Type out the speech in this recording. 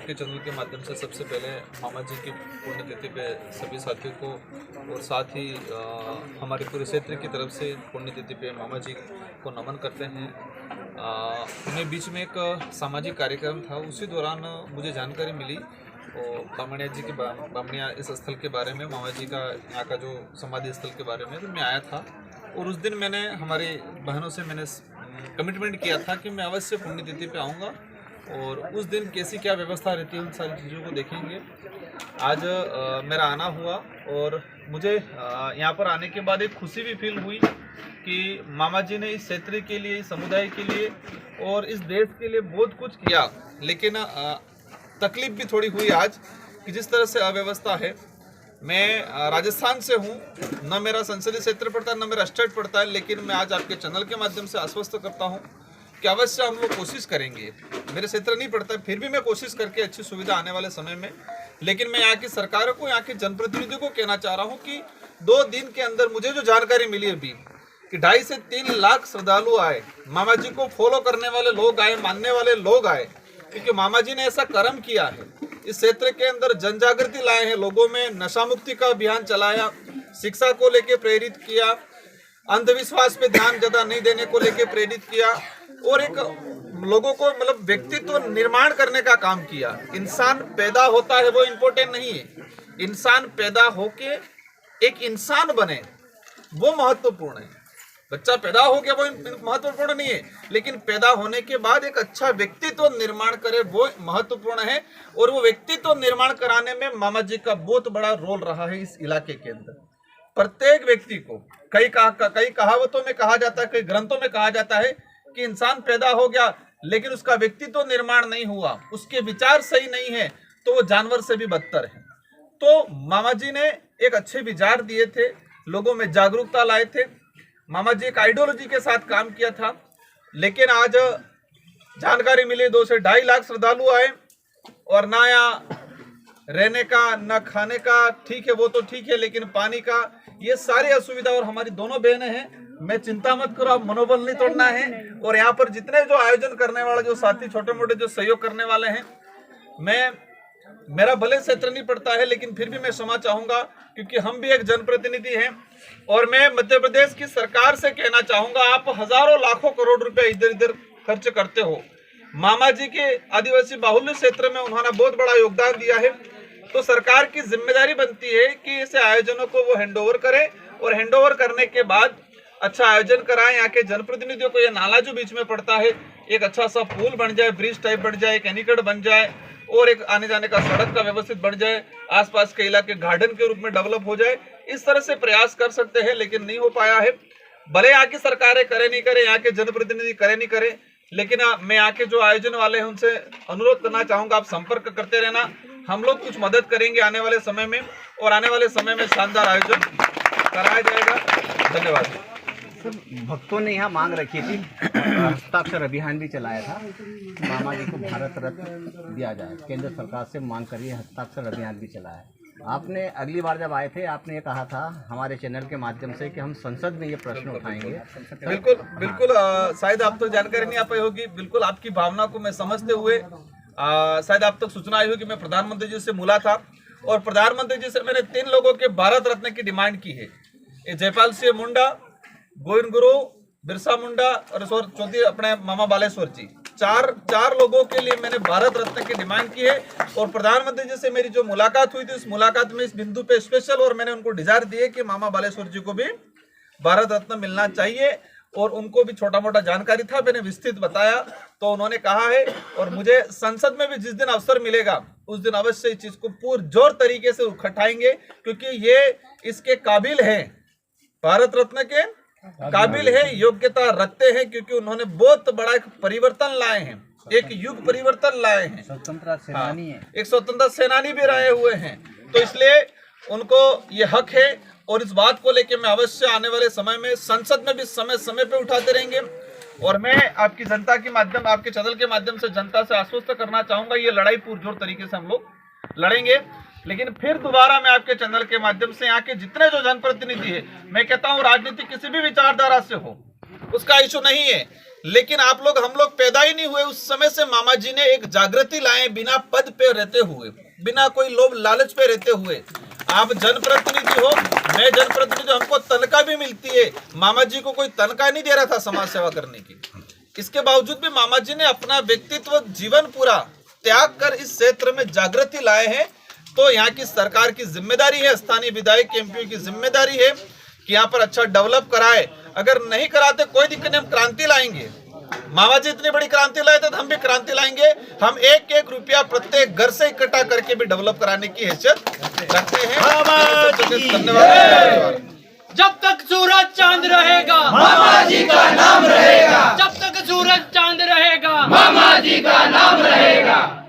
आपके चैनल के माध्यम से सबसे पहले मामा जी की पुण्यतिथि पे सभी साथियों को और साथ ही हमारे पूरे क्षेत्र की तरफ से पुण्यतिथि पे मामा जी को नमन करते हैं। उन्हें बीच में एक सामाजिक कार्यक्रम था, उसी दौरान मुझे जानकारी मिली और बामणिया जी के बामणिया इस स्थल के बारे में, मामा जी का यहाँ का जो समाधि स्थल के बारे में, तो मैं आया था और उस दिन मैंने हमारी बहनों से मैंने कमिटमेंट किया था कि मैं अवश्य पुण्यतिथि पे आऊँगा और उस दिन कैसी क्या व्यवस्था रहती है उन सारी चीज़ों को देखेंगे। आज मेरा आना हुआ और मुझे यहाँ पर आने के बाद एक खुशी भी फील हुई कि मामा जी ने इस क्षेत्र के लिए, इस समुदाय के लिए और इस देश के लिए बहुत कुछ किया। लेकिन तकलीफ भी थोड़ी हुई आज कि जिस तरह से अव्यवस्था है। मैं राजस्थान से हूँ, न मेरा संसदीय क्षेत्र पड़ता है न मेरा स्टेट पड़ता है, लेकिन मैं आज आपके चैनल के माध्यम से आश्वस्त करता हूँ कि अवश्य हम लोग कोशिश करेंगे। मेरे क्षेत्र नहीं पड़ता है, फिर भी मैं कोशिश करके अच्छी सुविधा आने वाले समय में। लेकिन मैं यहाँ की सरकारों को, यहाँ के जनप्रतिनिधियों को कहना चाह रहा हूँ कि 2 दिन के अंदर मुझे जो जानकारी मिली अभी कि 2.5 से 3 लाख श्रद्धालु आए, मामा जी को फॉलो करने वाले लोग आए, मानने वाले लोग आए, क्योंकि मामा जी ने ऐसा कर्म किया है। इस क्षेत्र के अंदर जन जागृति लाए हैं, लोगों में नशा मुक्ति का अभियान चलाया, शिक्षा को लेकर प्रेरित किया, अंधविश्वास पे ध्यान ज्यादा नहीं देने को लेकर प्रेरित किया और एक लोगों को मतलब व्यक्तित्व निर्माण करने का काम किया। इंसान पैदा होता है वो इम्पोर्टेंट नहीं है, इंसान पैदा होके एक इंसान बने वो महत्वपूर्ण है। बच्चा पैदा हो गया वो महत्वपूर्ण नहीं है, लेकिन पैदा होने के बाद एक अच्छा व्यक्तित्व निर्माण करे वो महत्वपूर्ण है। और वो व्यक्तित्व निर्माण कराने में मामा जी का बहुत बड़ा रोल रहा है इस इलाके के अंदर। प्रत्येक व्यक्ति को कई कहावतों में कहा जाता है, कई ग्रंथों में कहा जाता है कि इंसान पैदा हो गया लेकिन उसका व्यक्तित्व निर्माण नहीं हुआ, उसके विचार सही नहीं है, तो वो जानवर से भी बदतर है। तो मामा जी ने एक अच्छे विचार दिए थे, लोगों में जागरूकता लाए थे। मामा जी एक आइडियोलॉजी के साथ काम किया था, लेकिन आज जानकारी मिली 2 से 2.5 लाख श्रद्धालु आए और ना यहाँ रहने का ना खाने का, ठीक है वो तो ठीक है, लेकिन पानी का ये सारी असुविधा। और हमारी दोनों बहनें हैं, मैं चिंता मत करो, आप मनोबल नहीं तोड़ना है। और यहाँ पर जितने जो आयोजन करने वाले जो साथी, छोटे मोटे जो सहयोग करने वाले हैं, मेरा भले क्षेत्र नहीं पड़ता है लेकिन फिर भी मैं क्षमा चाहूंगा क्योंकि हम भी एक जनप्रतिनिधि हैं। और मैं मध्य प्रदेश की सरकार से कहना चाहूंगा, आप हजारों लाखों करोड़ रुपए इधर इधर खर्च करते हो। मामा जी के आदिवासी बाहुल्य क्षेत्र में उन्होंने बहुत बड़ा योगदान दिया है, तो सरकार की जिम्मेदारी बनती है कि इस आयोजनों को वो हैंडओवर करे और हैंडओवर करने के बाद अच्छा आयोजन कराएं। यहाँ के जनप्रतिनिधियों को ये नाला जो बीच में पड़ता है एक अच्छा सा पुल बन जाए, ब्रिज टाइप बन जाए, एक एनीकट बन जाए और एक आने जाने का सड़क का व्यवस्थित बन जाए, आसपास के इलाके गार्डन के रूप में डेवलप हो जाए। इस तरह से प्रयास कर सकते हैं लेकिन नहीं हो पाया है। भले यहाँ की सरकारें करे नहीं करे, यहाँ के जनप्रतिनिधि करे नहीं करे, लेकिन मैं यहाँ के जो आयोजन वाले हैं उनसे अनुरोध करना चाहूंगा, आप संपर्क करते रहना, हम लोग कुछ मदद करेंगे आने वाले समय में और आने वाले समय में शानदार आयोजन कराया जाएगा। धन्यवाद। भक्तों ने यहाँ मांग रखी थी, हस्ताक्षर अभियान भी चलाया था, मामा जी को भारत रत्न दिया जाए, केंद्र सरकार से मांग करिए, हस्ताक्षर अभियान भी चलाया है। आपने अगली बार जब आए थे आपने ये कहा था हमारे चैनल के माध्यम से कि हम संसद में ये प्रश्न उठाएंगे। बिल्कुल शायद आप तो जानकारी नहीं आ पाई होगी, बिल्कुल आपकी भावना को मैं समझते हुए शायद आप तक सूचना आई होगी, मैं प्रधानमंत्री जी से मिला था और प्रधानमंत्री जी से मैंने 3 लोगों के भारत रत्न की डिमांड की है। जयपाल सिंह मुंडा, गोविंद गुरु, बिरसा मुंडा और चौथी अपने मामा बालेश्वर जी, चार लोगों के लिए मैंने भारत रत्न की डिमांड की है। और प्रधानमंत्री जी से मेरी जो मुलाकात हुई थी उस मुलाकात में इस बिंदु पे स्पेशल और मैंने उनको डिजायर दिए कि मामा बालेश्वर जी को भी भारत रत्न मिलना चाहिए और उनको भी छोटा मोटा जानकारी था, मैंने विस्तृत बताया तो उन्होंने कहा है। और मुझे संसद में भी जिस दिन अवसर मिलेगा उस दिन अवश्य इस चीज को पुरजोर तरीके से उठाएंगे क्योंकि ये इसके काबिल है, भारत रत्न के काबिल है, योग्यता रखते हैं, क्योंकि उन्होंने बहुत बड़ा एक परिवर्तन लाए हैं, एक युग परिवर्तन लाए हैं, स्वतंत्रता सेनानी है, एक स्वतंत्रता सेनानी भी रहे हुए हैं। तो इसलिए उनको ये हक है और इस बात को लेकर मैं अवश्य आने वाले समय में संसद में भी समय पे उठाते रहेंगे। और मैं आपकी जनता के माध्यम, आपके चैनल के माध्यम से जनता से आश्वस्त करना चाहूंगा, ये लड़ाई पुरजोर तरीके से हम लोग लड़ेंगे। लेकिन फिर दोबारा मैं आपके चैनल के माध्यम से यहाँ के जितने जो जनप्रतिनिधि है, मैं कहता हूँ राजनीति किसी भी विचारधारा से हो उसका इशू नहीं है, लेकिन आप लोग, हम लोग पैदा ही नहीं हुए उस समय से मामा जी ने एक जागृति लाए, बिना पद पे रहते हुए, बिना कोई लोभ लालच पे रहते हुए। आप जनप्रतिनिधि हो, मैं जनप्रतिनिधि, हमको तनख्वाह भी मिलती है, मामा जी को कोई तनख्वाह नहीं दे रहा था समाज सेवा करने की। इसके बावजूद भी मामा जी ने अपना व्यक्तित्व, जीवन पूरा त्याग कर इस क्षेत्र में जागृति लाए हैं। तो यहाँ की सरकार की जिम्मेदारी है, स्थानीय विधायक एमपी की जिम्मेदारी है कि यहाँ पर अच्छा डेवलप कराए। अगर नहीं कराते कोई दिक्कत नहीं, हम क्रांति लाएंगे। मामा जी इतनी बड़ी क्रांति लाए थे तो हम भी क्रांति लाएंगे। हम एक एक रुपया प्रत्येक घर से इकट्ठा करके भी डेवलप कराने की हैसियत रखते हैं। धन्यवाद। जब तक सूरज चांद रहेगा मामा जी का नाम रहेगा। जब तक सूरज चांद रहेगा मामा जी का नाम रहेगा।